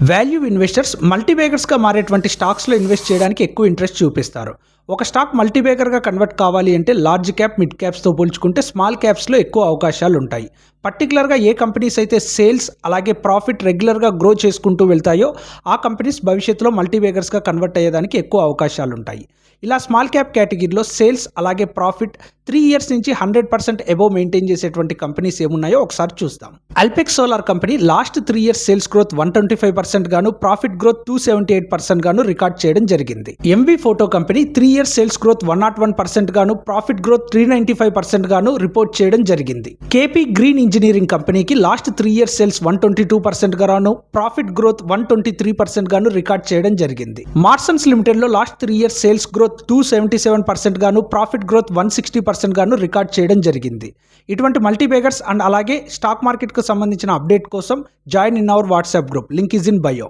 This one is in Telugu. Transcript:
వాల్యూ ఇన్వెస్టర్స్ మల్టీబేగర్స్గా మారేటువంటి స్టాక్స్లో ఇన్వెస్ట్ చేయడానికి ఎక్కువ ఇంట్రెస్ట్ చూపిస్తారు. ఒక స్టాక్ మల్టీబేగర్గా కన్వర్ట్ కావాలి అంటే లార్జ్ క్యాప్, మిడ్ క్యాప్స్తో పోల్చుకుంటే స్మాల్ క్యాప్స్లో ఎక్కువ అవకాశాలు ఉంటాయి. పర్టికులర్గా ఏ కంపెనీస్ అయితే సేల్స్ అలాగే ప్రాఫిట్ రెగ్యులర్గా గ్రో చేసుకుంటూ వెళ్తాయో ఆ కంపెనీస్ భవిష్యత్తులో మల్టీబేగర్స్గా కన్వర్ట్ అయ్యేదానికి ఎక్కువ అవకాశాలు ఉంటాయి. ఇలా స్మాల్ క్యాప్ కేటగిరీలో సేల్స్ అలాగే ప్రాఫిట్ 3 ఇయర్స్ నుంచి 100% అబోవ్ మెయింటైన్ చేసేటువంటి కంపెనీస్ ఏమున్నాయో ఒకసారి చూద్దాం. Alpex solar company last 3 years sales growth 125% గాను, ప్రాఫిట్ గ్రోత్ 278% గాను రికార్డ్ చేయడం జరిగింది. MV photo company 3 years sales growth 101% గాను, ప్రాఫిట్ గ్రోత్ 395% గాను రిపోర్ట్ చేయడం జరిగింది. కేపీ గ్రీన్ ఇంజనీరింగ్ కంపెనీకి లాస్ట్ 3 ఇయర్స్ సేల్స్ 122% గాను, ప్రాఫిట్ గ్రోత్ 123% గాను రికార్డ్ చేయడం జరిగింది. మార్సన్స్ లిమిటెడ్ లో లాస్ట్ 3 ఇయర్స్ సేల్స్ గ్రోత్ 277% గాను, ప్రాఫిట్ గ్రోత్ 160% గాను రికార్డ్ చేయడం జరిగింది. ఇటువంటి మల్టీబేగర్స్ అండ్ అలాగే స్టాక్ మార్కెట్ కు సంబంధించిన అప్డేట్ కోసం join in our WhatsApp group. Link is in bio.